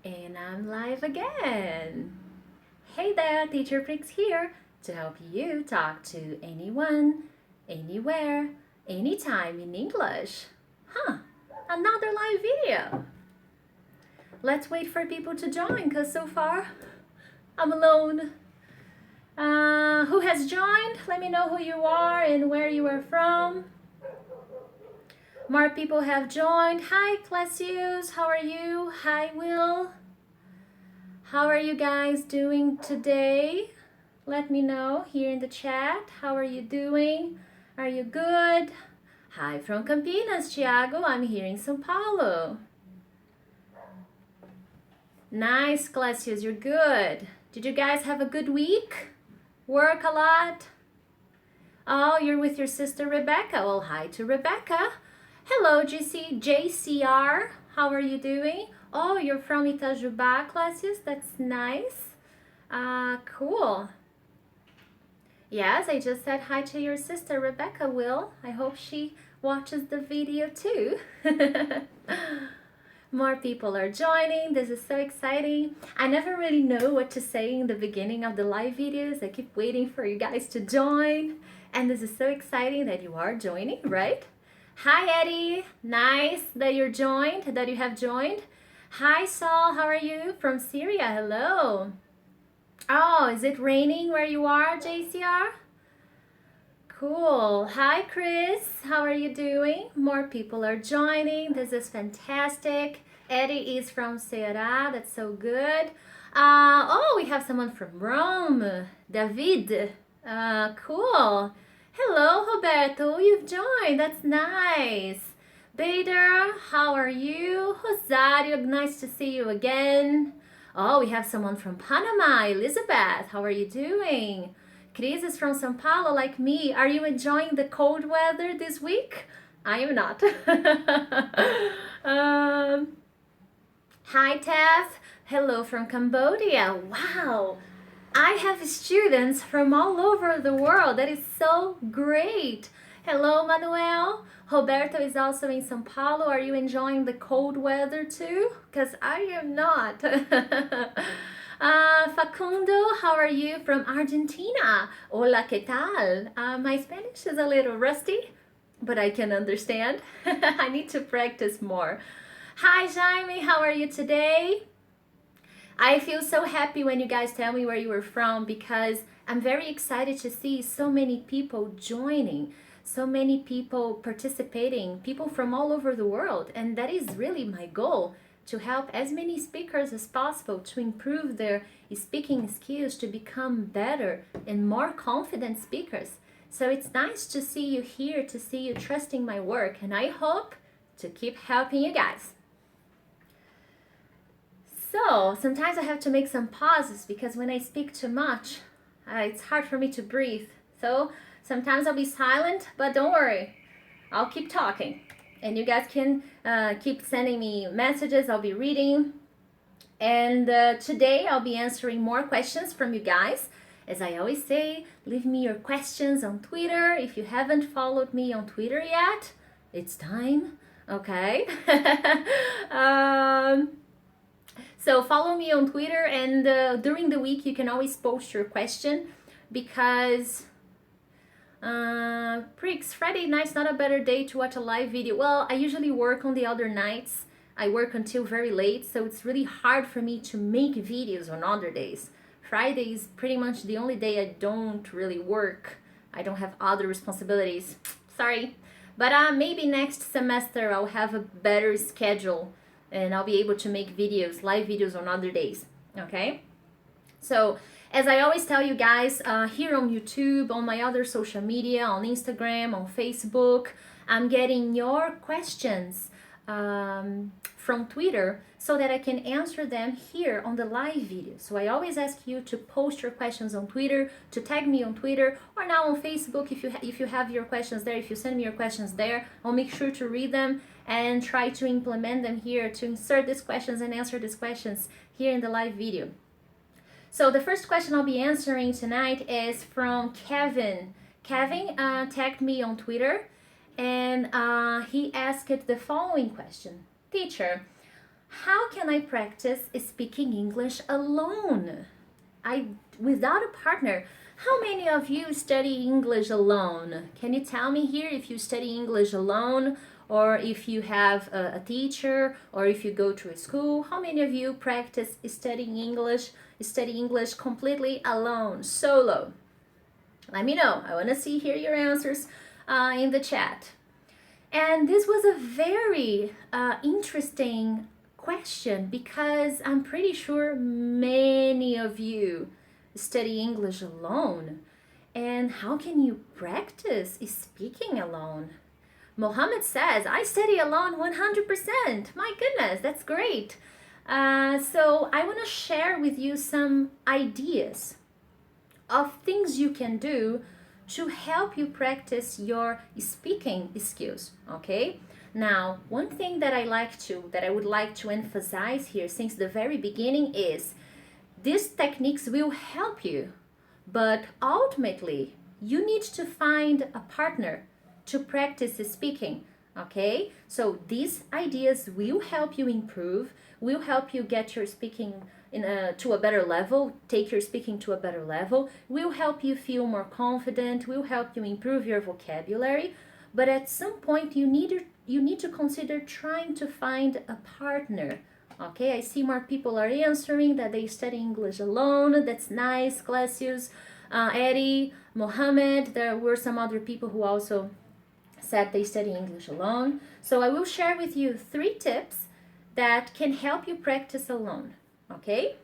And I'm live again. Hey there, Teacher Prix here to help you talk to anyone, anywhere, anytime in English. Another live video. Let's wait for people to join because so far I'm alone. Who has joined? Let me know who you are and where you are from. More people have joined. Hi, Classius. How are you? Hi, Will. How are you guys doing today? Let me know here in the chat. How are you doing? Are you good? Hi from Campinas, Thiago. I'm here in São Paulo. Nice, Classius. You're good. Did you guys have a good week? Work a lot? Oh, you're with your sister Rebecca. Well, hi to Rebecca. Hello, JCR. How are you doing? Oh, you're from Itajubá, Classius. That's nice. Cool. Yes, I just said hi to your sister Rebecca, Will. I hope she watches the video too. More people are joining. This is so exciting. I never really know what to say in the beginning of the live videos. I keep waiting for you guys to join. And this is so exciting that you are joining, right? Hi, Eddie. Nice that you're joined, that you have joined. Hi, Saul. How are you? From Syria. Hello. Oh, is it raining where you are, JCR? Cool. Hi, Chris. How are you doing? More people are joining. This is fantastic. Eddie is from Ceará. That's so good. Oh, we have someone from Rome. David. Cool. Hello, Roberto. You've joined. That's nice. Bader, how are you? Rosario, nice to see you again. Oh, we have someone from Panama. Elizabeth, how are you doing? Cris is from São Paulo, like me. Are you enjoying the cold weather this week? I am not. Hi, Tess. Hello from Cambodia. Wow. I have students from all over the world. That is so great. Hello, Manuel. Roberto is also in São Paulo. Are you enjoying the cold weather too? Because I am not. Facundo, how are you from Argentina? Hola, ¿qué tal? My Spanish is a little rusty, but I can understand. I need to practice more. Hi, Jaime. How are you today? I feel so happy when you guys tell me where you were from because I'm very excited to see so many people joining, so many people participating, people from all over the world. And that is really my goal, to help as many speakers as possible to improve their speaking skills, to become better and more confident speakers. So it's nice to see you here, to see you trusting my work, and I hope to keep helping you guys. So sometimes I have to make some pauses because when I speak too much, it's hard for me to breathe. So sometimes I'll be silent, but don't worry, I'll keep talking. And you guys can keep sending me messages, I'll be reading. And today I'll be answering more questions from you guys. As I always say, leave me your questions on Twitter. If you haven't followed me on Twitter yet, it's time, okay? So follow me on Twitter, and during the week you can always post your question because Prix, Friday night's not a better day to watch a live video. Well, I usually work on the other nights. I work until very late, so it's really hard for me to make videos on other days. Friday is pretty much the only day I don't really work. I don't have other responsibilities. Sorry. But maybe next semester I'll have a better schedule and I'll be able to make videos, live videos on other days, okay? So, as I always tell you guys, here on YouTube, on my other social media, on Instagram, on Facebook, I'm getting your questions from Twitter so that I can answer them here on the live video. So I always ask you to post your questions on Twitter, to tag me on Twitter, or now on Facebook if you have your questions there, if you send me your questions there, I'll make sure to read them and try to implement them here, to insert these questions and answer these questions here in the live video. So the first question I'll be answering tonight is from Kevin. Kevin tagged me on Twitter and he asked the following question. Teacher, How can I practice speaking English alone? Without a partner. How many of you study English alone? Can you tell me here if you study English alone, or if you have a teacher, or if you go to a school? How many of you practice study English completely alone, solo? Let me know. I want to see here your answers in the chat. And this was a very interesting question, because I'm pretty sure many of you study English alone. And how can you practice speaking alone? Mohammed says, I study alone 100%. My goodness, that's great. So I want to share with you some ideas of things you can do to help you practice your speaking skills, okay? Now, one thing that I would like to emphasize here since the very beginning is these techniques will help you, but ultimately you need to find a partner to practice speaking, okay? So these ideas will help you improve, will help you get your speaking to a better level, take your speaking to a better level, will help you feel more confident, will help you improve your vocabulary. But at some point you need to consider trying to find a partner. Okay, I see more people are answering that they study English alone. That's nice. Glacius, Eddie, Mohammed. There were some other people who also said they study English alone. So I will share with you 3 tips that can help you practice alone. Okay?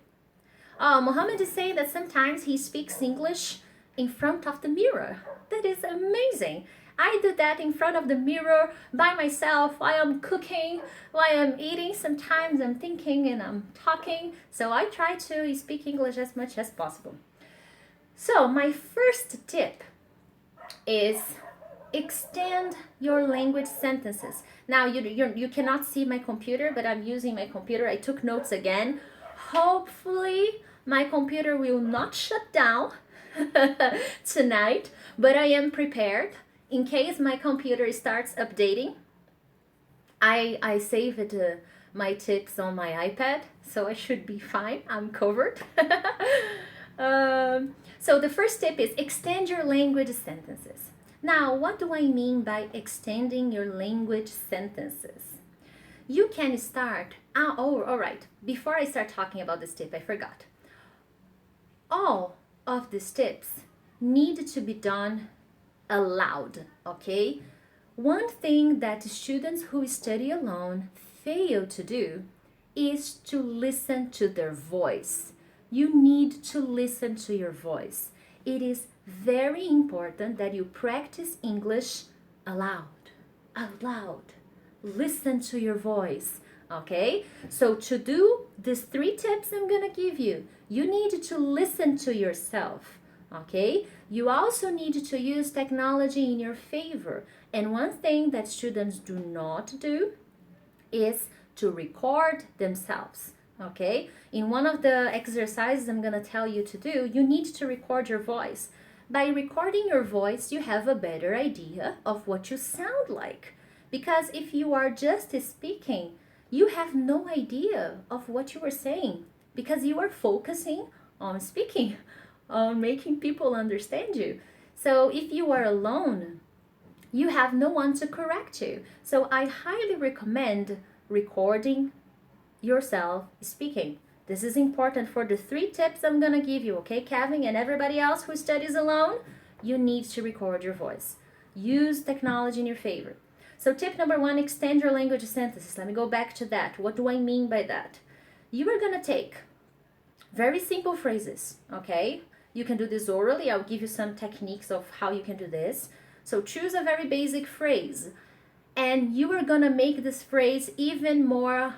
Mohammed is saying that sometimes he speaks English in front of the mirror. That is amazing. I do that in front of the mirror by myself while I'm cooking, while I'm eating. Sometimes I'm thinking and I'm talking. So I try to speak English as much as possible. So my first tip is extend your language sentences. Now you cannot see my computer, but I'm using my computer. I took notes again. Hopefully my computer will not shut down tonight, but I am prepared. In case my computer starts updating, I saved my tips on my iPad, so I should be fine. I'm covered. So the first tip is extend your language sentences. Now, what do I mean by extending your language sentences? You can start, all right. Before I start talking about this tip, I forgot. All of these tips need to be done aloud, okay? One thing that students who study alone fail to do is to listen to their voice. You need to listen to your voice. It is very important that you practice English aloud, out loud. Listen to your voice, okay? So to do these 3 tips I'm gonna give you, you need to listen to yourself, okay? You also need to use technology in your favor. And one thing that students do not do is to record themselves, okay? In one of the exercises I'm gonna tell you to do, you need to record your voice. By recording your voice, you have a better idea of what you sound like. Because if you are just speaking, you have no idea of what you are saying, because you are focusing on speaking, on making people understand you. So if you are alone, you have no one to correct you. So I highly recommend recording yourself speaking. This is important for the 3 tips I'm gonna give you, okay, Kevin, and everybody else who studies alone, you need to record your voice. Use technology in your favor. So tip number 1, extend your language sentences. Let me go back to that. What do I mean by that? You are gonna take very simple phrases, okay? You can do this orally. I'll give you some techniques of how you can do this. So choose a very basic phrase, and you are gonna make this phrase even more,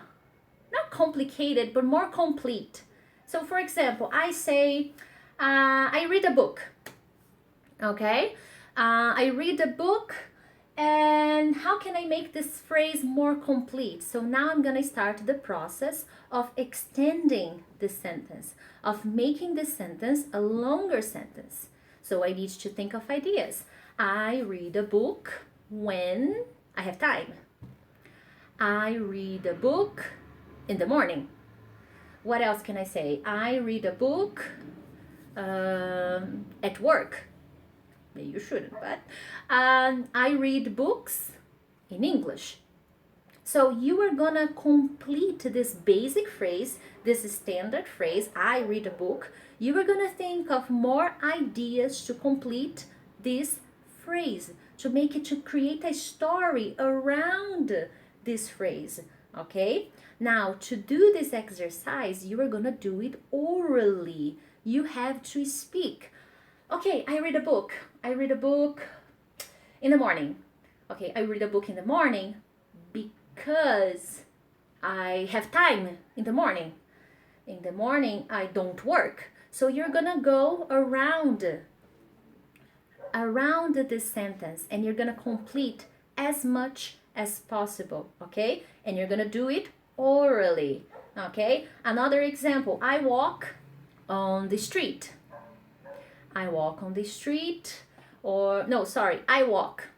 not complicated, but more complete. So for example, I say, I read a book, okay? I read a book, and how can I make this phrase more complete? So now I'm gonna start the process of extending this sentence, of making this sentence a longer sentence. So I need to think of ideas. I read a book when I have time. I read a book in the morning. What else can I say? I read a book at work. Maybe you shouldn't, but I read books in English. So you are gonna complete this basic phrase, this standard phrase, I read a book. You are gonna think of more ideas to complete this phrase, to make it, to create a story around this phrase, okay? Now, to do this exercise, you are gonna do it orally. You have to speak. Okay, I read a book. I read a book in the morning. Okay, I read a book in the morning because I have time in the morning. In the morning, I don't work. So you're gonna go around this sentence and you're gonna complete as much as possible, okay? And you're gonna do it orally, okay? Another example, I walk on the street. I walk on the street, or no, sorry, I walk.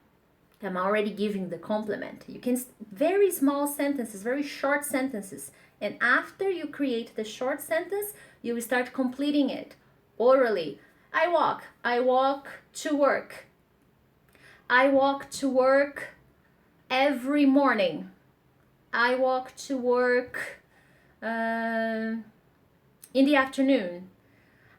I'm already giving the complement. You can, very small sentences, very short sentences. And after you create the short sentence, you will start completing it orally. I walk to work. I walk to work every morning. I walk to work in the afternoon.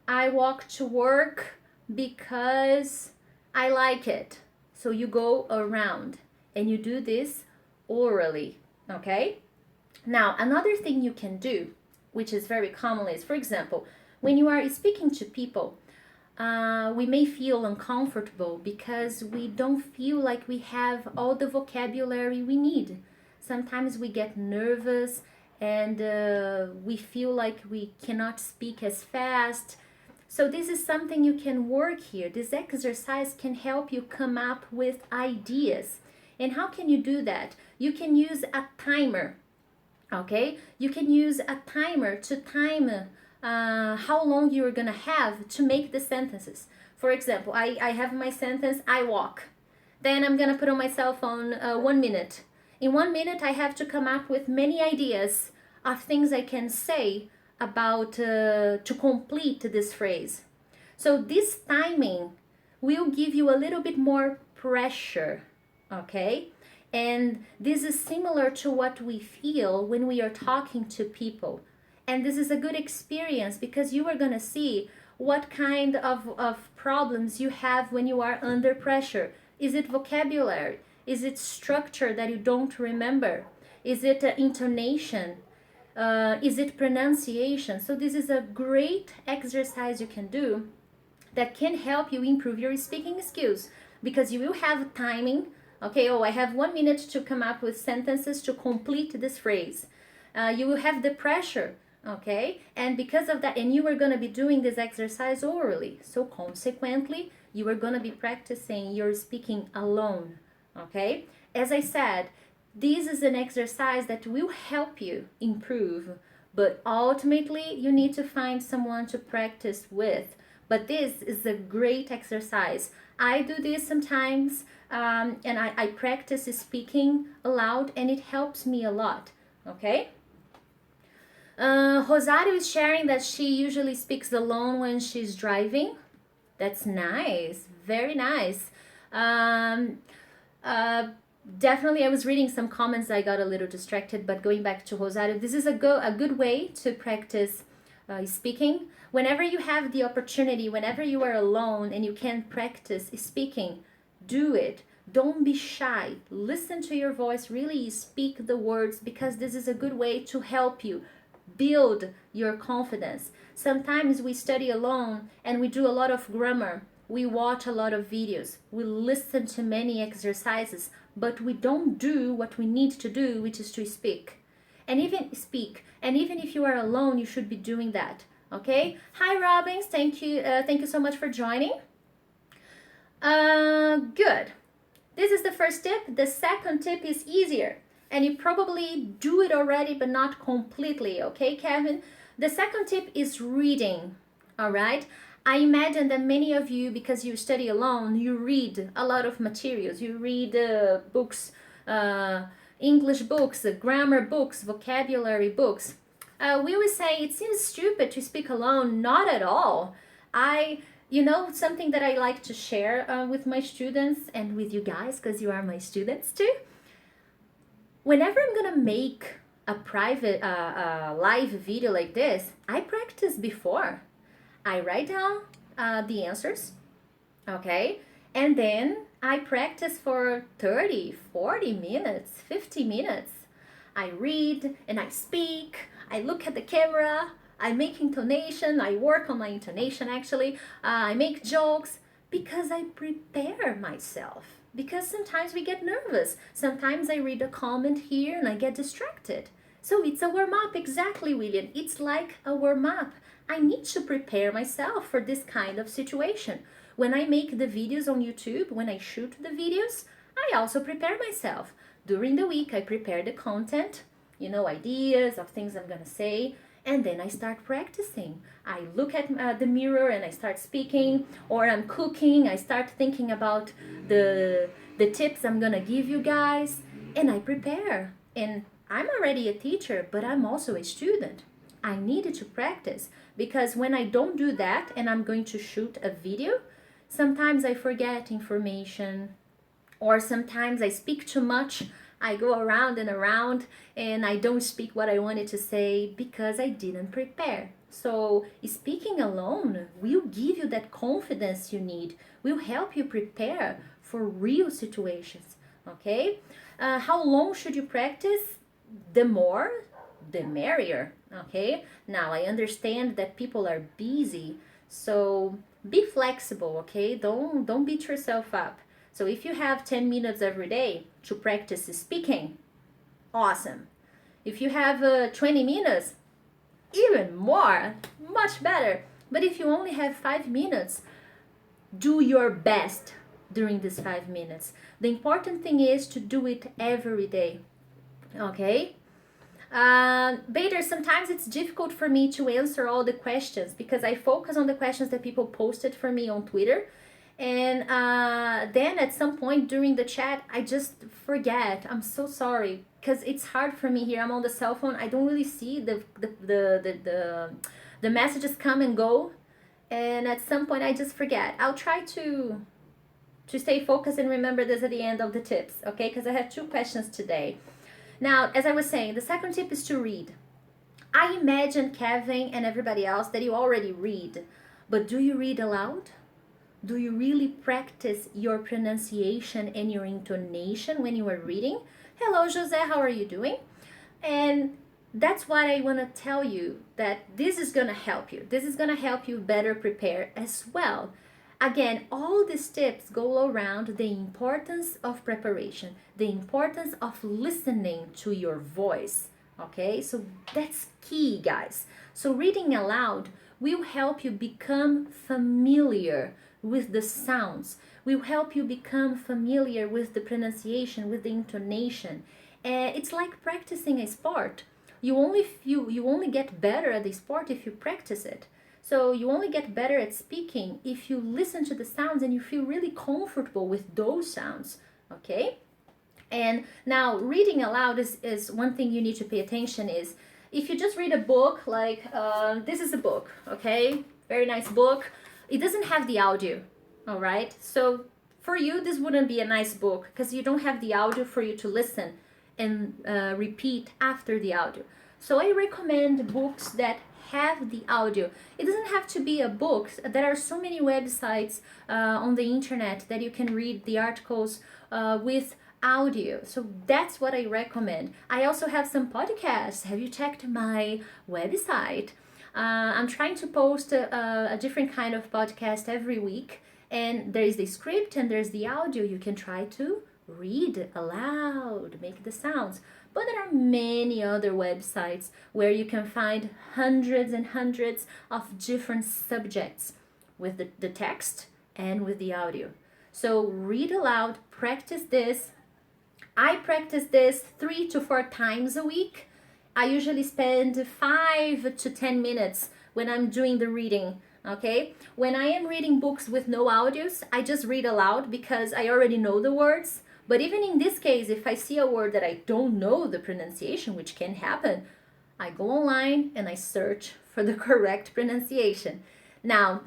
I walk to work because I like it. So you go around and you do this orally, okay? Now, another thing you can do, which is very common, is, for example, when you are speaking to people, we may feel uncomfortable because we don't feel like we have all the vocabulary we need. Sometimes we get nervous and we feel like we cannot speak as fast. So this is something you can work here. This exercise can help you come up with ideas. And how can you do that? You can use a timer, okay? You can use a timer to time how long you're gonna have to make the sentences. For example, I have my sentence, I walk. Then I'm gonna put on my cell phone 1 minute. In 1 minute, I have to come up with many ideas of things I can say about to complete this phrase. So this timing will give you a little bit more pressure, okay? And this is similar to what we feel when we are talking to people. And this is a good experience because you are gonna see what kind of problems you have when you are under pressure. Is it vocabulary? Is it structure that you don't remember? Is it intonation? Is it pronunciation? So this is a great exercise you can do that can help you improve your speaking skills because you will have timing. Okay, I have 1 minute to come up with sentences to complete this phrase. You will have the pressure, okay? And because of that, and you are going to be doing this exercise orally. So consequently, you are going to be practicing your speaking alone, okay? As I said, this is an exercise that will help you improve, but ultimately you need to find someone to practice with. But this is a great exercise. I do this sometimes and I practice speaking aloud and it helps me a lot, okay? Rosario is sharing that she usually speaks alone when she's driving. That's nice, very nice. Definitely, I was reading some comments, I got a little distracted, but going back to Rosario, this is a good way to practice speaking. Whenever you have the opportunity, whenever you are alone and you can practice speaking, do it. Don't be shy. Listen to your voice, really speak the words, because this is a good way to help you build your confidence. Sometimes we study alone and we do a lot of grammar. We watch a lot of videos. We listen to many exercises, but we don't do what we need to do, which is to speak. And even if you are alone, you should be doing that. Okay? Hi, Robbins. Thank you so much for joining. Good. This is the first tip. The second tip is easier, and you probably do it already, but not completely. Okay, Kevin? The second tip is reading. All right? I imagine that many of you, because you study alone, you read a lot of materials. You read books English books, grammar books, vocabulary books. We will say it seems stupid to speak alone. Not at all. Something that I like to share with my students and with you guys, because you are my students too. Whenever I'm gonna make a private live video like this, I practice before. I write down the answers, okay? And then I practice for 30, 40 minutes, 50 minutes. I read and I speak, I look at the camera, I make intonation, I work on my intonation actually, I make jokes because I prepare myself. Because sometimes we get nervous. Sometimes I read a comment here and I get distracted. So it's a warm up, exactly, William. It's like a warm up. I need to prepare myself for this kind of situation. When I make the videos on YouTube, when I shoot the videos, I also prepare myself. During the week, I prepare the content, ideas of things I'm gonna say, and then I start practicing. I look at the mirror and I start speaking, or I'm cooking, I start thinking about the tips I'm gonna give you guys, and I prepare. And I'm already a teacher, but I'm also a student. I needed to practice because when I don't do that and I'm going to shoot a video, sometimes I forget information, or sometimes I speak too much. I go around and I don't speak what I wanted to say because I didn't prepare. So speaking alone will give you that confidence you need, will help you prepare for real situations, okay? How long should you practice? The more, the merrier, okay? Now, I understand that people are busy, so be flexible, okay? Don't beat yourself up. So if you have 10 minutes every day to practice speaking, awesome. If you have 20 minutes, even more, much better. But if you only have 5 minutes, do your best during these 5 minutes. The important thing is to do it every day, okay? Bader, sometimes it's difficult for me to answer all the questions because I focus on the questions that people posted for me on Twitter. And then at some point during the chat, I just forget. I'm so sorry because it's hard for me here. I'm on the cell phone. I don't really see the messages come and go. And at some point I just forget. I'll try to stay focused and remember this at the end of the tips, okay? Because I have 2 questions today. Now, as I was saying, the second tip is to read. I imagine, Kevin and everybody else, that you already read. But do you read aloud? Do you really practice your pronunciation and your intonation when you are reading? Hello, Jose, how are you doing? And that's what I want to tell you, that this is going to help you. This is going to help you better prepare as well. Again, all these tips go around the importance of preparation, the importance of listening to your voice, okay? So that's key, guys. So reading aloud will help you become familiar with the sounds, will help you become familiar with the pronunciation, with the intonation. It's like practicing a sport. You only get better at the sport if you practice it. So you only get better at speaking if you listen to the sounds and you feel really comfortable with those sounds, okay? And now reading aloud is one thing you need to pay attention is, if you just read a book, like this is a book, okay? Very nice book. It doesn't have the audio, all right? So for you, this wouldn't be a nice book because you don't have the audio for you to listen and repeat after the audio. So I recommend books that have the audio. It doesn't have to be a book. There are so many websites on the internet that you can read the articles with audio. So that's what I recommend. I also have some podcasts. Have you checked my website? I'm trying to post a different kind of podcast every week, and there is the script and there's the audio. You can try to read aloud, make the sounds. But there are many other websites where you can find hundreds and hundreds of different subjects with the text and with the audio. So read aloud, practice this. I practice this 3 to 4 times a week. I usually spend 5 to 10 minutes when I'm doing the reading, okay? When I am reading books with no audios, I just read aloud because I already know the words. But even in this case, if I see a word that I don't know the pronunciation, which can happen, I go online and I search for the correct pronunciation. Now,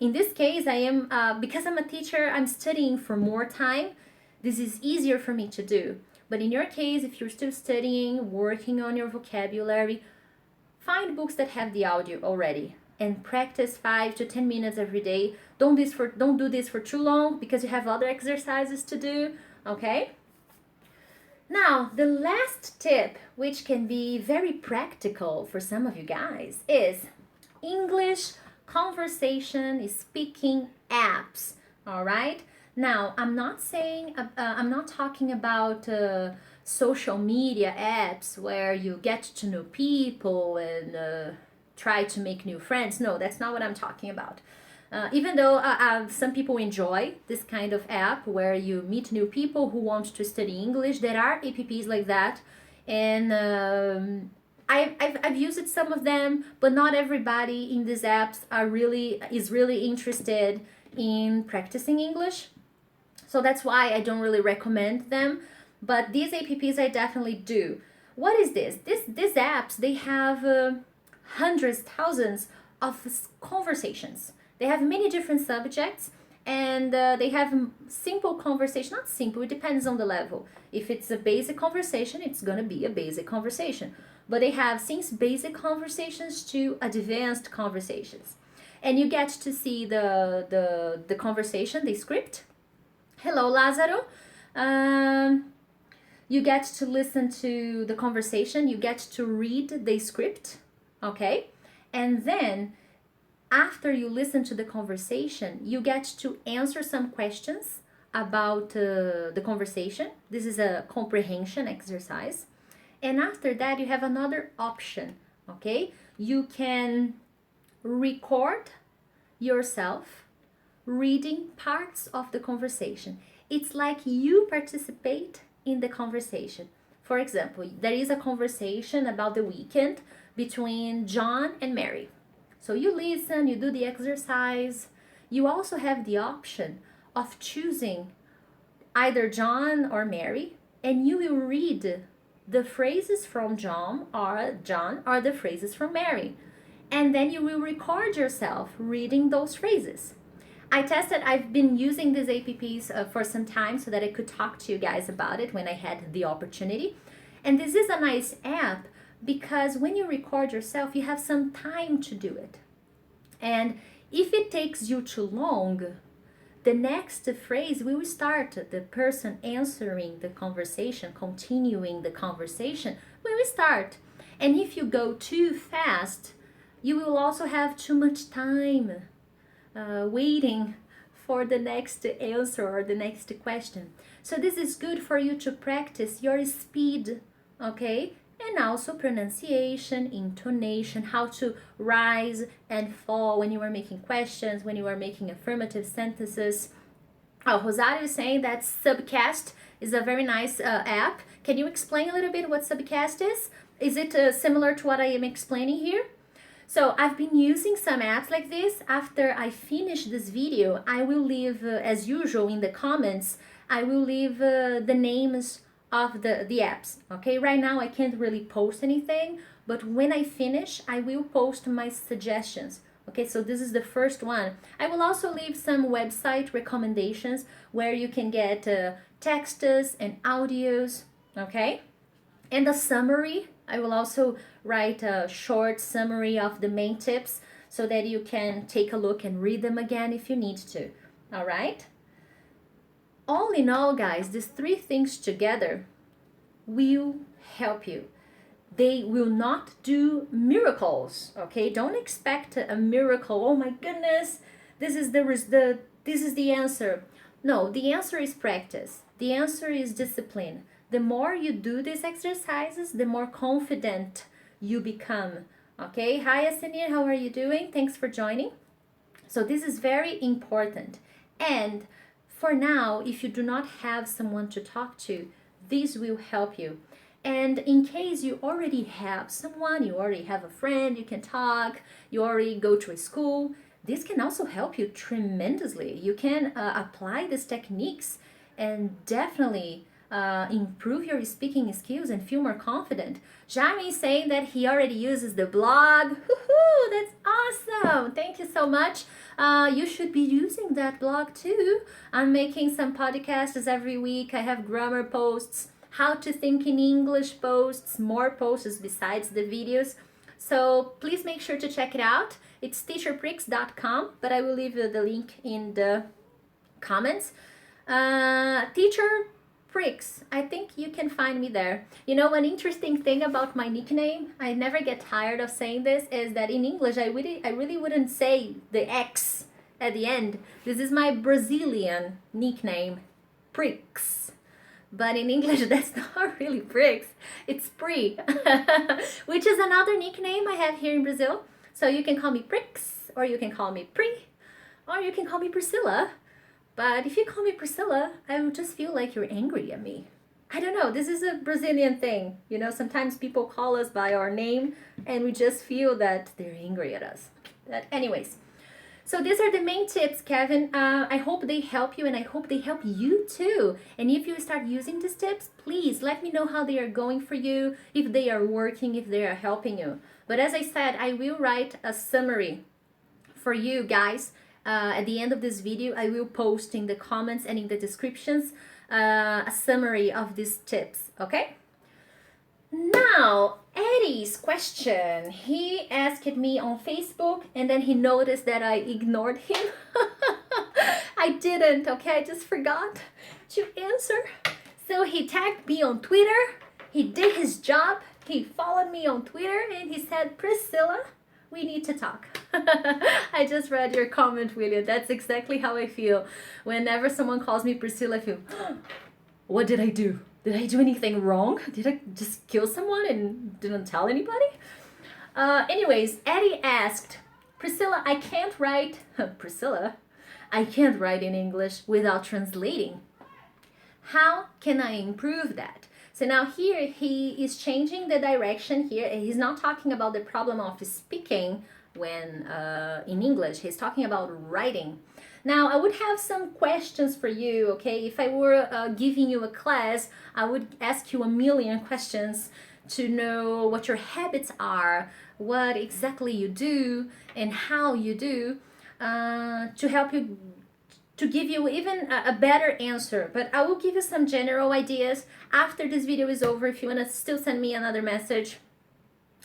in this case, I am, because I'm a teacher, I'm studying for more time. This is easier for me to do. But in your case, if you're still studying, working on your vocabulary, find books that have the audio already and practice 5 to 10 minutes every day. Don't do this for too long because you have other exercises to do, okay? Now, the last tip, which can be very practical for some of you guys, is English conversation speaking apps, all right? Now, I'm not talking about social media apps where you get to know people and try to make new friends. No, that's not what I'm talking about. Even though some people enjoy this kind of app where you meet new people who want to study English, there are apps like that, and I've used some of them, but not everybody in these apps is really interested in practicing English. So that's why I don't really recommend them. But these apps I definitely do. What is this? These apps, they have hundreds, thousands of conversations. They have many different subjects, and they have simple conversation. Not simple, it depends on the level. If it's a basic conversation, it's gonna be a basic conversation. But they have since basic conversations to advanced conversations. And you get to see the conversation, the script. Hello, Lázaro. You get to listen to the conversation, you get to read the script, okay? And then after you listen to the conversation, you get to answer some questions about the conversation. This is a comprehension exercise. And after that, you have another option, okay? You can record yourself reading parts of the conversation. It's like you participate in the conversation. For example, there is a conversation about the weekend between John and Mary. So you listen, you do the exercise. You also have the option of choosing either John or Mary, and you will read the phrases from John or the phrases from Mary. And then you will record yourself reading those phrases. I've been using these apps for some time so that I could talk to you guys about it when I had the opportunity. And this is a nice app because when you record yourself, you have some time to do it. And if it takes you too long, the next phrase will start, the person answering the conversation, continuing the conversation, will start. And if you go too fast, you will also have too much time waiting for the next answer or the next question. So this is good for you to practice your speed, okay? And also pronunciation, intonation, how to rise and fall when you are making questions, when you are making affirmative sentences. Oh, Rosario is saying that Subcast is a very nice app. Can you explain a little bit what Subcast is? Is it similar to what I am explaining here? So I've been using some apps like this. After I finish this video, I will leave, as usual in the comments, I will leave the names of the apps, okay? Right now I can't really post anything, but when I finish, I will post my suggestions, okay? So this is the first one. I will also leave some website recommendations where you can get texts and audios, okay? And a summary. I will also write a short summary of the main tips so that you can take a look and read them again if you need to, all right? All in all, guys, these three things together will help you. They will not do miracles, okay? Don't expect a miracle. Oh my goodness, this is the answer. No, the answer is practice. The answer is discipline. The more you do these exercises, the more confident you become, okay? Hi, Asenir, how are you doing? Thanks for joining. So this is very important. And for now, if you do not have someone to talk to, this will help you. And in case you already have someone, you already have a friend, you can talk, you already go to a school, this can also help you tremendously. You can apply these techniques and definitely improve your speaking skills and feel more confident. Jaime is saying that he already uses the blog. Woohoo! That's awesome! Thank you so much. You should be using that blog too. I'm making some podcasts every week. I have grammar posts, how to think in English posts, more posts besides the videos. So please make sure to check it out. It's teacherprix.com, but I will leave you the link in the comments. Teacher Prix, I think you can find me there. You know, an interesting thing about my nickname, I never get tired of saying this, is that in English I really wouldn't say the X at the end. This is my Brazilian nickname, Prix. But in English, that's not really Prix, it's Prix, which is another nickname I have here in Brazil. So you can call me Prix, or you can call me Prix, or you can call me Priscilla. But if you call me Priscilla, I will just feel like you're angry at me. I don't know, this is a Brazilian thing. You know, sometimes people call us by our name and we just feel that they're angry at us. But anyways, so these are the main tips, Kevin. I hope they help you, and I hope they help you too. And if you start using these tips, please let me know how they are going for you, if they are working, if they are helping you. But as I said, I will write a summary for you guys. At the end of this video, I will post in the comments and in the descriptions a summary of these tips, okay? Now, Eddie's question. He asked me on Facebook, and then he noticed that I ignored him. I didn't, okay? I just forgot to answer. So he tagged me on Twitter. He did his job. He followed me on Twitter, and he said, Priscilla, we need to talk. I just read your comment, William. That's exactly how I feel. Whenever someone calls me Priscilla, I feel, what did I do? Did I do anything wrong? Did I just kill someone and didn't tell anybody? Anyways, Eddie asked, Priscilla, I can't write, Priscilla, I can't write in English without translating. How can I improve that? So now here he is changing the direction here. He's not talking about the problem of speaking when in English. He's talking about writing. Now I would have some questions for you, okay? If I were giving you a class, I would ask you a million questions to know what your habits are, what exactly you do, and how you do, to help you, to give you even a better answer. But I will give you some general ideas after this video is over. If you want to still send me another message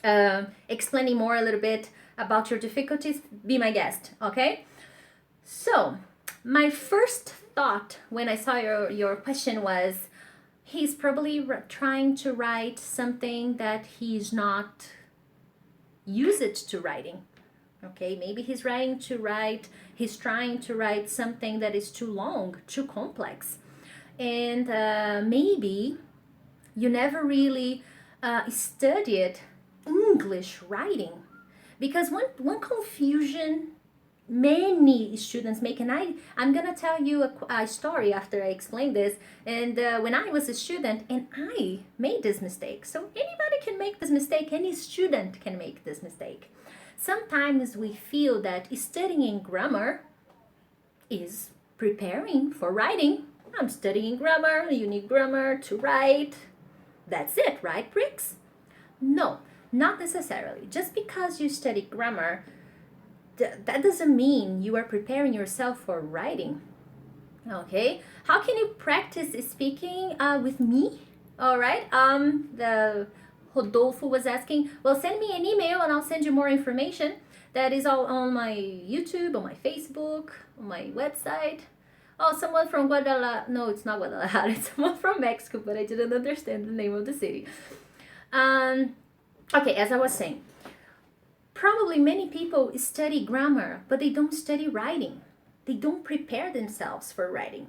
explaining more a little bit about your difficulties, be my guest, okay? So my first thought when I saw your question was, he's probably trying to write something that he's not used to writing. Okay, maybe he's trying to write something that is too long, too complex. And maybe you never really studied English writing. Because one confusion many students make, and I'm gonna tell you a story after I explain this. And when I was a student, and I made this mistake. So anybody can make this mistake, any student can make this mistake. Sometimes we feel that studying grammar is preparing for writing. I'm studying grammar, you need grammar to write. That's it, right, Prix? No, not necessarily. Just because you study grammar, that doesn't mean you are preparing yourself for writing. Okay, how can you practice speaking with me? All right, the Rodolfo was asking, well, send me an email and I'll send you more information. That is all on my YouTube, on my Facebook, on my website. Oh, someone from Guadalajara. No, it's not Guadalajara. It's someone from Mexico, but I didn't understand the name of the city. Okay, as I was saying, probably many people study grammar, but they don't study writing. They don't prepare themselves for writing.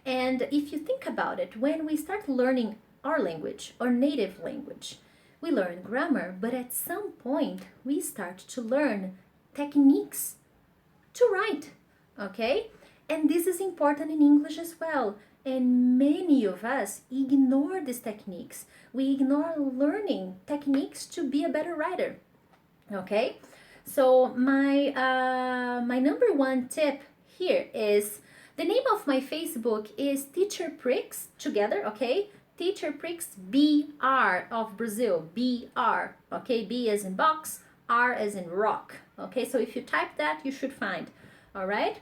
And if you think about it, when we start learning our language, our native language, we learn grammar, but at some point we start to learn techniques to write, okay? And this is important in English as well. And many of us ignore these techniques. We ignore learning techniques to be a better writer, okay? So my number one tip here is The name of my Facebook is Teacher Prix, together, okay? Teacher Prix BR of Brazil, BR, okay? B as in box, R as in rock, okay? So if you type that, you should find, all right?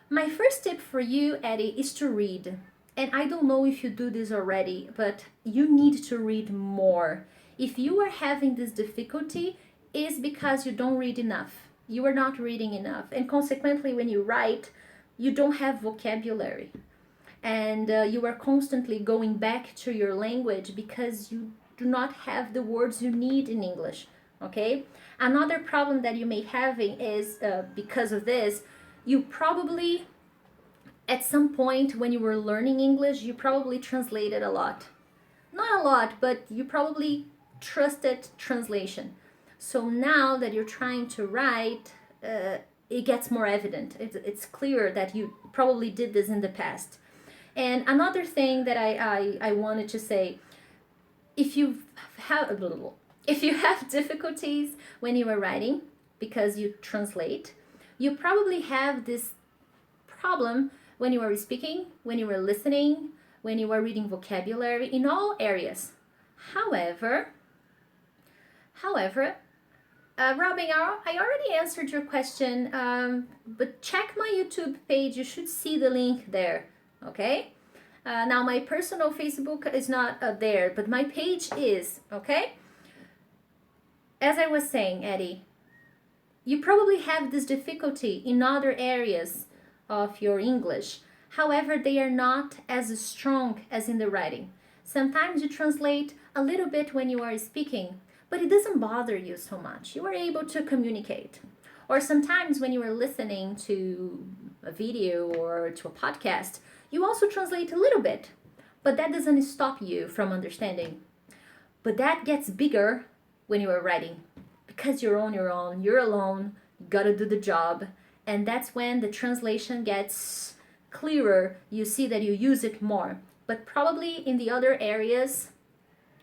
My first tip for you, Eddie, is to read. And I don't know if you do this already, but you need to read more. If you are having this difficulty, it's because you don't read enough. You are not reading enough. And consequently, when you write, you don't have vocabulary. And you are constantly going back to your language because you do not have the words you need in English, okay? Another problem that you may having is because of this, you probably, at some point when you were learning English, you probably translated a lot. Not a lot, but you probably trusted translation. So now that you're trying to write, it gets more evident. It's clear that you probably did this in the past. And another thing that I wanted to say, if you have difficulties when you are writing because you translate, you probably have this problem when you are speaking, when you are listening, when you are reading vocabulary, in all areas. However, Robin, I already answered your question, but check my YouTube page. You should see the link there, okay? Now, my personal Facebook is not there, but my page is, okay? As I was saying, Eddie, you probably have this difficulty in other areas of your English. However, they are not as strong as in the writing. Sometimes you translate a little bit when you are speaking, but it doesn't bother you so much. You are able to communicate. Or sometimes when you are listening to a video or to a podcast, you also translate a little bit, but that doesn't stop you from understanding. But that gets bigger when you are writing, because you're on your own, you're alone, you gotta do the job, and that's when the translation gets clearer. You see that you use it more. But probably in the other areas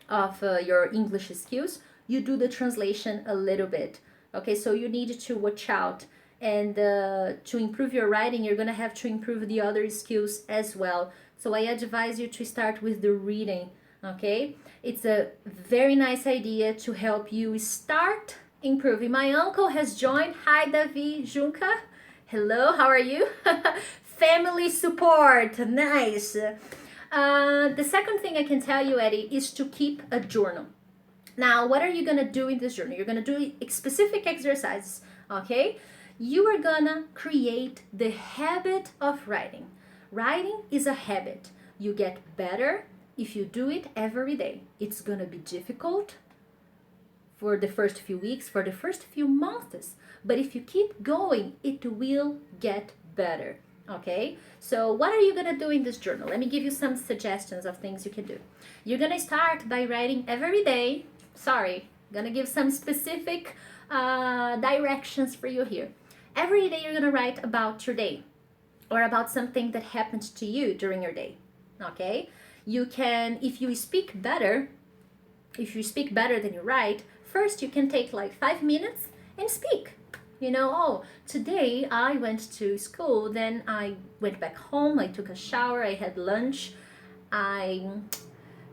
of your English skills, you do the translation a little bit. Okay, so you need to watch out. And to improve your writing, you're going to have to improve the other skills as well. So I advise you to start with the reading, okay? It's a very nice idea to help you start improving. My uncle has joined. Hi, Davi Junca. Hello, how are you? Family support, nice. The second thing I can tell you, Eddie, is to keep a journal. Now, what are you going to do in this journal? You're going to do specific exercises, okay? You are going to create the habit of writing. Writing is a habit. You get better if you do it every day. It's going to be difficult for the first few weeks, for the first few months, but if you keep going, it will get better. Okay, so what are you gonna do in this journal? Let me give you some suggestions of things you can do. You're gonna start by writing every day. Sorry, gonna give some specific directions for you here. Every day you're gonna write about your day or about something that happened to you during your day. Okay, you can, if you speak better than you write, first you can take like 5 minutes and speak. You know, oh, today I went to school, then I went back home, I took a shower, I had lunch, I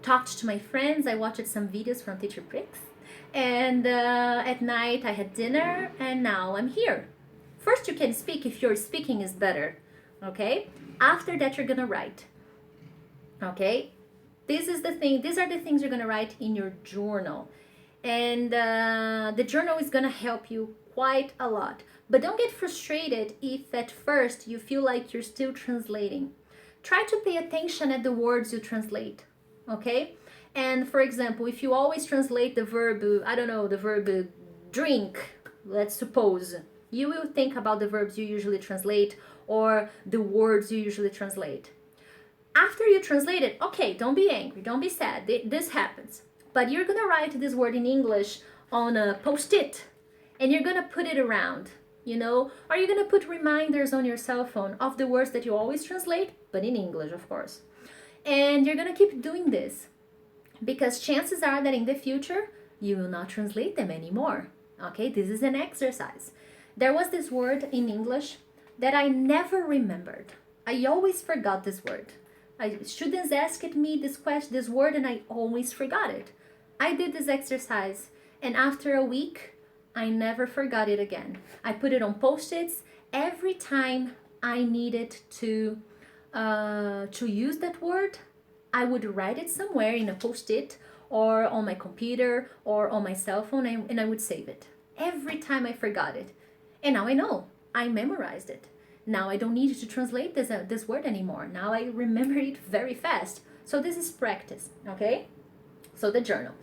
talked to my friends, I watched some videos from Teacher Prix, and at night I had dinner, and now I'm here. First you can speak if your speaking is better, okay? After that you're gonna write, okay? These are the things you're gonna write in your journal. And the journal is gonna help you quite a lot. But don't get frustrated if at first you feel like you're still translating. Try to pay attention at the words you translate, okay? And for example, if you always translate the verb, the verb drink, let's suppose, you will think about the verbs you usually translate or the words you usually translate. After you translate it, okay, don't be angry, don't be sad, this happens. But you're gonna write this word in English on a post-it and you're gonna put it around, you know, or you're gonna put reminders on your cell phone of the words that you always translate, but in English, of course. And you're gonna keep doing this because chances are that in the future, you will not translate them anymore. Okay, this is an exercise. There was this word in English that I never remembered. I always forgot this word. Students asked me this word, and I always forgot it. I did this exercise, and after a week, I never forgot it again. I put it on post-its every time I needed to use that word. I would write it somewhere in a post-it or on my computer or on my cell phone, and I would save it every time I forgot it. And now I know. I memorized it. Now I don't need to translate this word anymore. Now I remember it very fast. So this is practice, okay? So the journal.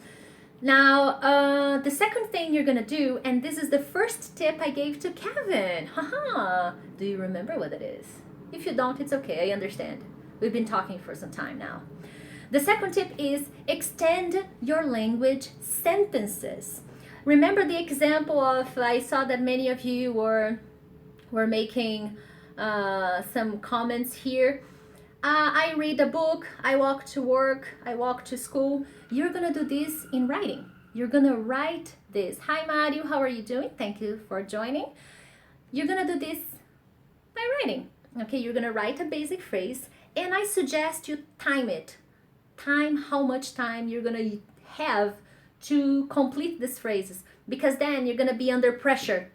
Now, the second thing you're gonna do, and this is the first tip I gave to Kevin. Haha, do you remember what it is? If you don't, it's okay, I understand. We've been talking for some time now. The second tip is extend your language sentences. Remember the example of, I saw that many of you were making some comments here. I read a book, I walk to work, I walk to school. You're gonna do this in writing. You're gonna write this. Hi Mario, how are you doing? Thank you for joining. You're gonna do this by writing. Okay, you're gonna write a basic phrase, and I suggest you time it. Time how much time you're gonna have to complete these phrases, because then you're gonna be under pressure,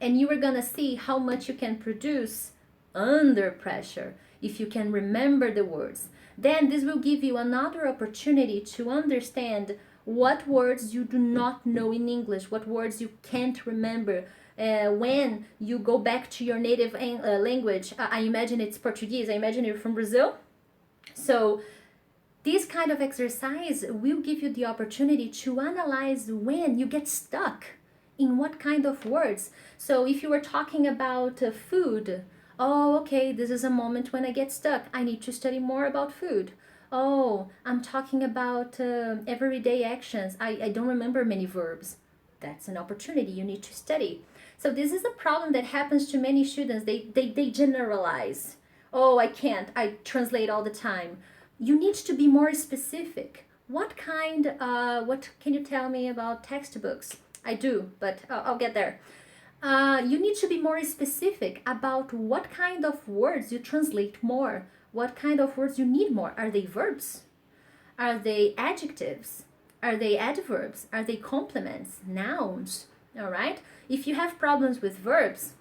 and you are gonna see how much you can produce under pressure if you can remember the words. Then this will give you another opportunity to understand what words you do not know in English, what words you can't remember. When you go back to your native language, I imagine it's Portuguese, I imagine you're from Brazil. So this kind of exercise will give you the opportunity to analyze when you get stuck in what kind of words. So if you were talking about food, oh, okay, this is a moment when I get stuck. I need to study more about food. Oh, I'm talking about everyday actions. I don't remember many verbs. That's an opportunity you need to study. So this is a problem that happens to many students. They generalize. Oh, I can't. I translate all the time. You need to be more specific. What can you tell me about textbooks? I do, but I'll get there. You need to be more specific about what kind of words you translate more, what kind of words you need more. Are they verbs? Are they adjectives? Are they adverbs? Are they complements, nouns? All right? If you have problems with verbs,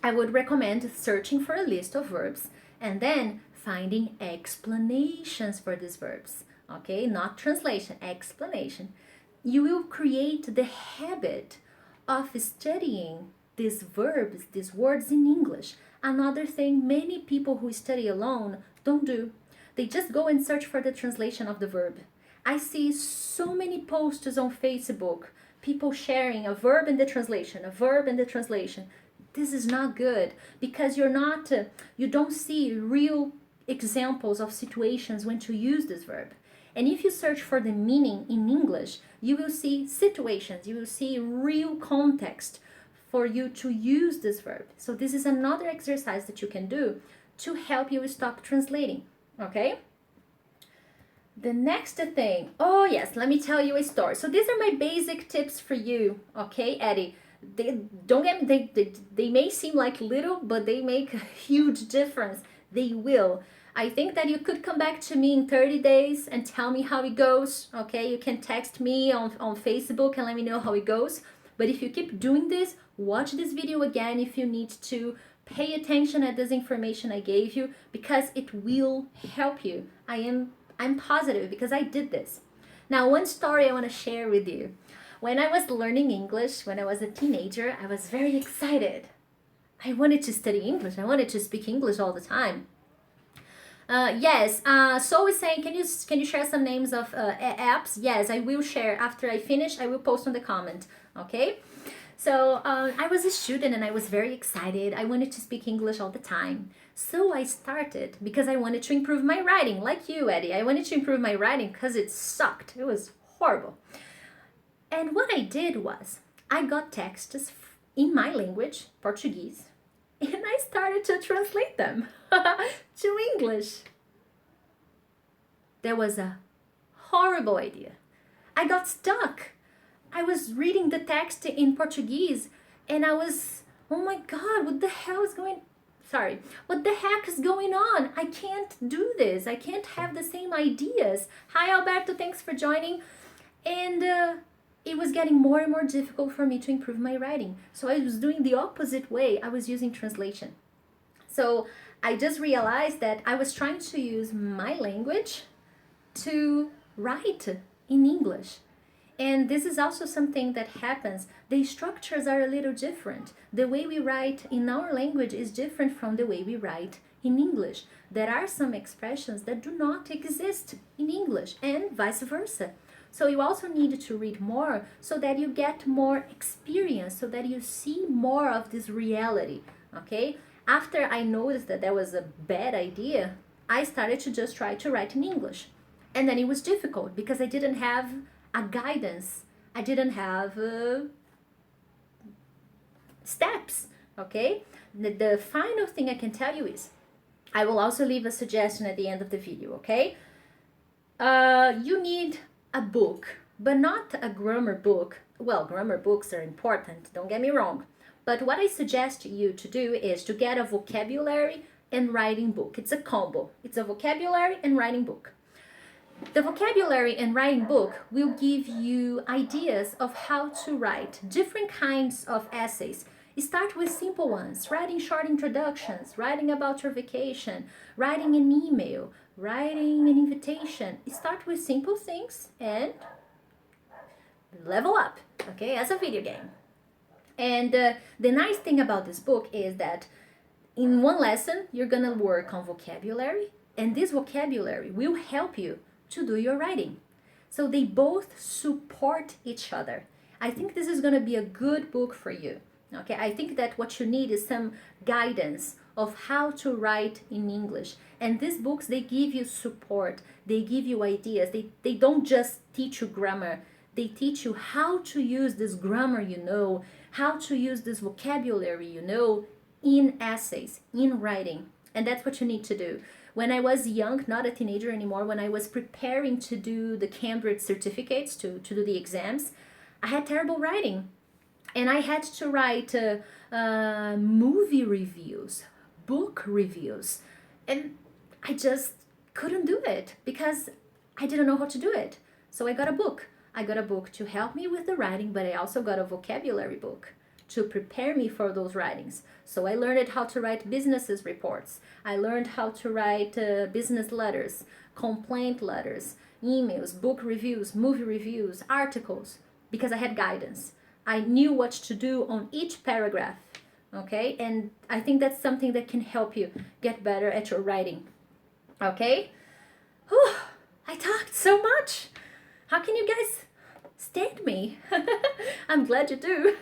I would recommend searching for a list of verbs and then finding explanations for these verbs. Okay? Not translation, explanation. You will create the habit of studying these verbs, these words in English. Another thing many people who study alone don't do. They just go and search for the translation of the verb. I see so many posts on Facebook, people sharing a verb in the translation, a verb in the translation. This is not good because you don't see real examples of situations when to use this verb. And if you search for the meaning in English, you will see situations, you will see real context for you to use this verb. So this is another exercise that you can do to help you stop translating, okay? The next thing, oh yes, let me tell you a story. So these are my basic tips for you, okay, Eddie? They may seem like little, but they make a huge difference. They will. I think that you could come back to me in 30 days and tell me how it goes, okay? You can text me on Facebook and let me know how it goes. But if you keep doing this, watch this video again if you need to. Pay attention at this information I gave you because it will help you. I'm positive because I did this. Now, one story I want to share with you. When I was learning English, when I was a teenager, I was very excited. I wanted to study English. I wanted to speak English all the time. Yes, so is saying, can you share some names of apps? Yes, I will share. After I finish, I will post on the comment, okay? So I was a student and I was very excited. I wanted to speak English all the time. So I started because I wanted to improve my writing, like you, Eddie. I wanted to improve my writing because it sucked. It was horrible. And what I did was I got texts in my language, Portuguese, and I started to translate them to English. That was a horrible idea. I got stuck. I was reading the text in Portuguese and I was, oh my God, what the hell is going sorry, what the heck is going on? I can't do this. I can't have the same ideas. Hi, Alberto, thanks for joining. And it was getting more and more difficult for me to improve my writing. So I was doing the opposite way. I was using translation. So I just realized that I was trying to use my language to write in English. And this is also something that happens. The structures are a little different. The way we write in our language is different from the way we write in English. There are some expressions that do not exist in English and vice versa. So you also need to read more so that you get more experience, so that you see more of this reality, okay? After I noticed that was a bad idea, I started to just try to write in English. And then it was difficult because I didn't have a guidance. I didn't have steps, okay? The final thing I can tell you is, I will also leave a suggestion at the end of the video, okay? You need a book, but not a grammar book. Well, grammar books are important, don't get me wrong. But what I suggest you to do is to get a vocabulary and writing book. It's a combo. It's a vocabulary and writing book. The vocabulary and writing book will give you ideas of how to write different kinds of essays. Start with simple ones, writing short introductions, writing about your vacation, writing an email, writing an invitation. Start with simple things and level up, okay, as a video game. And the nice thing about this book is that in one lesson, you're gonna work on vocabulary, and this vocabulary will help you to do your writing. So they both support each other. I think this is gonna be a good book for you. Okay, I think that what you need is some guidance of how to write in English. And these books, they give you support, they give you ideas. They don't just teach you grammar, they teach you how to use this grammar you know, how to use this vocabulary you know in essays, in writing. And that's what you need to do. When I was young, not a teenager anymore, when I was preparing to do the Cambridge certificates, to do the exams, I had terrible writing. And I had to write movie reviews, book reviews, and I just couldn't do it because I didn't know how to do it. So I got a book. I got a book to help me with the writing, but I also got a vocabulary book to prepare me for those writings. So I learned how to write businesses reports. I learned how to write business letters, complaint letters, emails, book reviews, movie reviews, articles, because I had guidance. I knew what to do on each paragraph, okay? And I think that's something that can help you get better at your writing, okay? Whew, I talked so much. How can you guys stand me? I'm glad you do.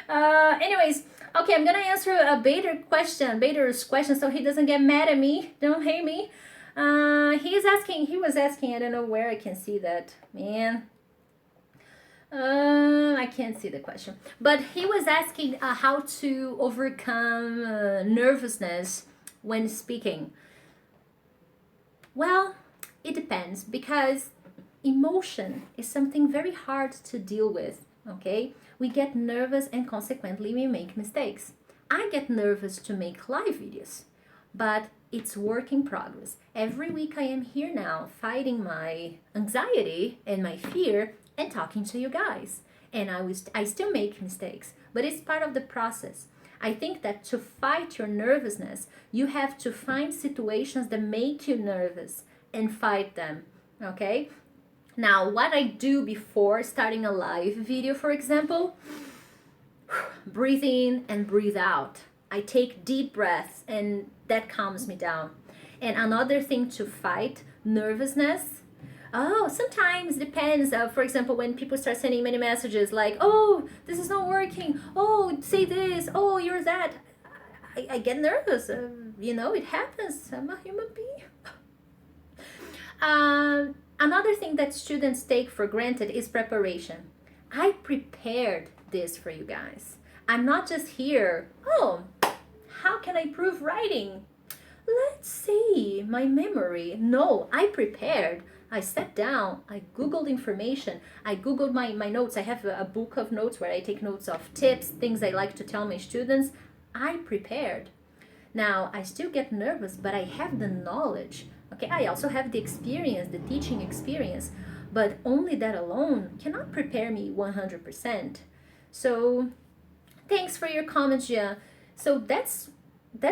Anyways, okay, I'm gonna answer a Bader's question so he doesn't get mad at me, don't hate me. He was asking, I don't know where I can see that, man. I can't see the question, but he was asking how to overcome nervousness when speaking. Well, it depends, because emotion is something very hard to deal with, okay? We get nervous and consequently we make mistakes. I get nervous to make live videos, but it's work in progress. Every week I am here now fighting my anxiety and my fear and talking to you guys. And I still make mistakes, but it's part of the process. I think that to fight your nervousness, you have to find situations that make you nervous and fight them, okay? Now, what I do before starting a live video, for example, breathe in and breathe out. I take deep breaths and that calms me down. And another thing to fight nervousness, sometimes depends. For example, when people start sending many messages like, oh, this is not working. Oh, say this. Oh, you're that. I get nervous. It happens. I'm a human being. Another thing that students take for granted is preparation. I prepared this for you guys. I'm not just here, how can I improve writing? Let's see, my memory. No, I prepared. I sat down, I Googled information, I Googled my notes. I have a book of notes where I take notes of tips, things I like to tell my students. I prepared. Now, I still get nervous, but I have the knowledge. Okay, I also have the experience, the teaching experience, but only that alone cannot prepare me 100%. So, thanks for your comments, Gia. So that's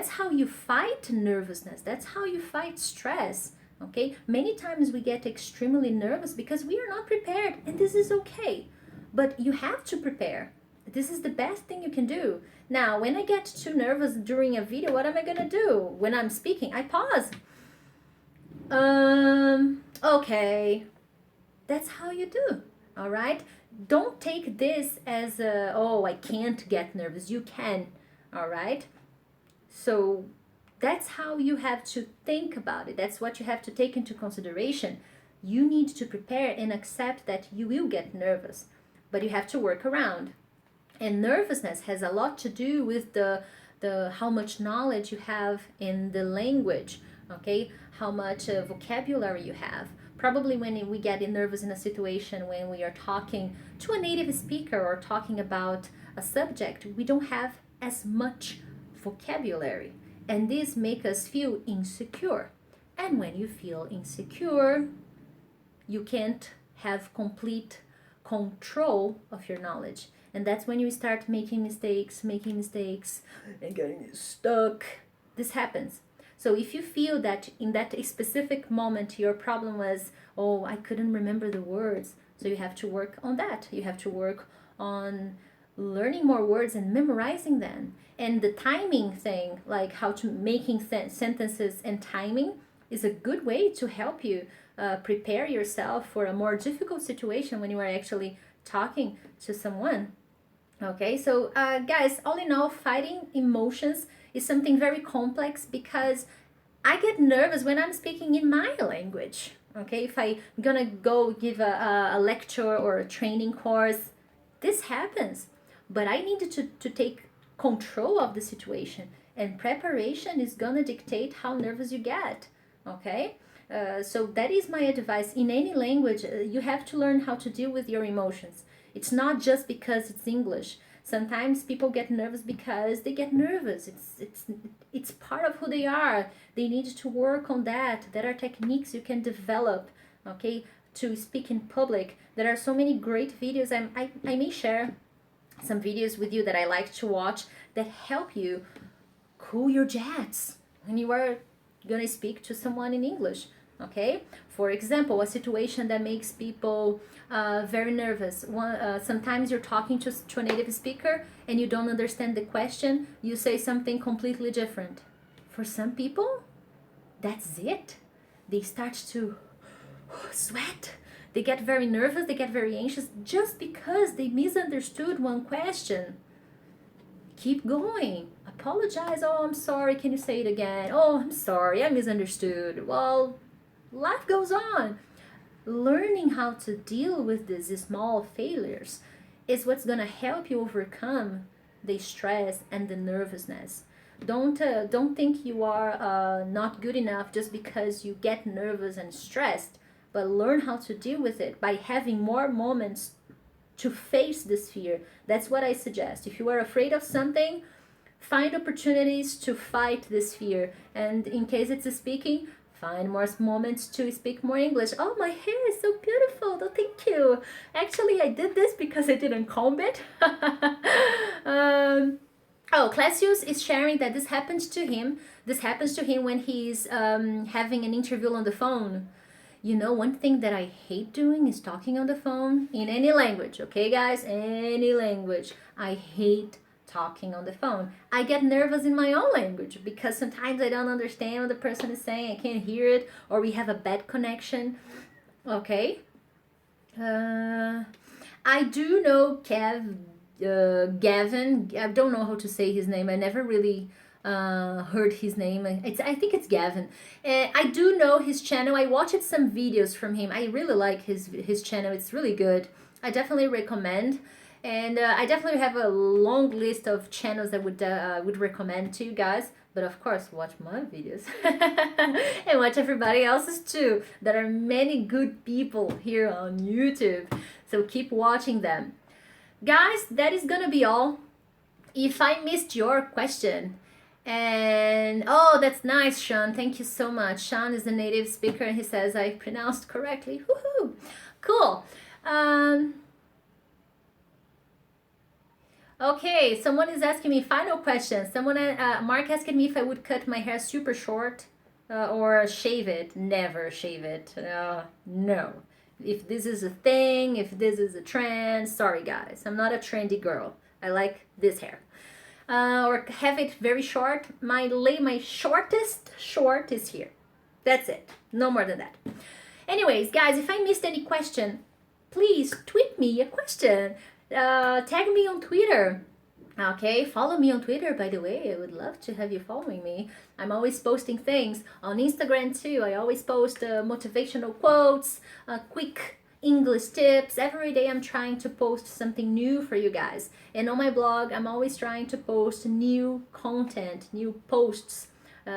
how you fight nervousness. That's how you fight stress. Okay? Many times we get extremely nervous because we are not prepared, and this is okay. But you have to prepare. This is the best thing you can do. Now, when I get too nervous during a video, what am I gonna do? When I'm speaking, I pause. Okay. That's how you do. All right? Don't take this as a, oh, I can't get nervous. You can. All right? So that's how you have to think about it. That's what you have to take into consideration. You need to prepare and accept that you will get nervous, but you have to work around. And nervousness has a lot to do with the how much knowledge you have in the language, okay? How much vocabulary you have. Probably when we get nervous in a situation when we are talking to a native speaker or talking about a subject, we don't have as much vocabulary, and this makes us feel insecure. And when you feel insecure, you can't have complete control of your knowledge, and that's when you start making mistakes and getting stuck. This happens. So if you feel that in that specific moment your problem was, oh, I couldn't remember the words, so you have to work on that. You have to work on learning more words and memorizing them. And the timing thing, like how to making sentences and timing, is a good way to help you prepare yourself for a more difficult situation when you are actually talking to someone. Okay, so guys, all in all, fighting emotions is something very complex because I get nervous when I'm speaking in my language. Okay, if I'm gonna go give a lecture or a training course, this happens. But I needed to take control of the situation, and preparation is gonna dictate how nervous you get. Okay, so that is my advice. In any language, you have to learn how to deal with your emotions. It's not just because it's English. Sometimes people get nervous because they get nervous. It's part of who they are. They need to work on that. There are techniques you can develop, okay, to speak in public. There are so many great videos. I may share some videos with you that I like to watch that help you cool your jets when you are gonna speak to someone in English. Okay, for example, a situation that makes people very nervous. Sometimes you're talking to a native speaker and you don't understand the question, you say something completely different. For some people, that's it. They start to sweat. They get very nervous, they get very anxious just because they misunderstood one question. Keep going. Apologize. Oh, I'm sorry. Can you say it again? Oh, I'm sorry. I misunderstood. Well, life goes on. Learning how to deal with these small failures is what's going to help you overcome the stress and the nervousness. Don't think you are not good enough just because you get nervous and stressed, but learn how to deal with it by having more moments to face this fear. That's what I suggest. If you are afraid of something, find opportunities to fight this fear. And in case it's speaking, find more moments to speak more English. Oh, my hair is so beautiful. Oh, thank you. Actually, I did this because I didn't comb it. Oh, Classius is sharing that this happens to him. This happens to him when he's having an interview on the phone. You know, one thing that I hate doing is talking on the phone in any language, okay, guys? Any language. I hate talking on the phone. I get nervous in my own language because sometimes I don't understand what the person is saying. I can't hear it, or we have a bad connection, okay? I do know Gavin. I don't know how to say his name. I never really heard his name. I think it's Gavin. I do know his channel. I watched some videos from him. I really like his channel. It's really good. I definitely recommend. And I definitely have a long list of channels that would recommend to you guys. But of course, watch my videos and watch everybody else's too. There are many good people here on YouTube, so keep watching them. Guys, that is gonna be all. If I missed your question, And oh, that's nice, Sean. Thank you so much. Sean is a native speaker and he says I pronounced correctly. Woohoo! Cool. Okay, someone is asking me final question. Mark asking me if I would cut my hair super short or shave it. Never shave it. No. If this is a thing, if this is a trend, sorry guys, I'm not a trendy girl. I like this hair. Or have it very short. My shortest short is here. That's it. No more than that. Anyways, guys, if I missed any question, please tweet me a question. Tag me on Twitter. Okay, follow me on Twitter, by the way. I would love to have you following me. I'm always posting things on Instagram too. I always post motivational quotes, quick English tips. Every day I'm trying to post something new for you guys. And on my blog, I'm always trying to post new content, new posts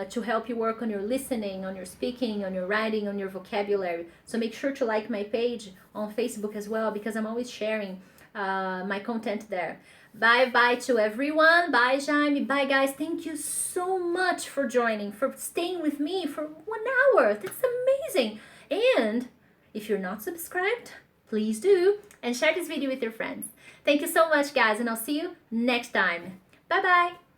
to help you work on your listening, on your speaking, on your writing, on your vocabulary. So make sure to like my page on Facebook as well, because I'm always sharing my content there. Bye to everyone. Bye, Jaime. Bye, guys. Thank you so much for joining, for staying with me for 1 hour. That's amazing. And if you're not subscribed, please do, and share this video with your friends. Thank you so much, guys, and I'll see you next time. Bye-bye.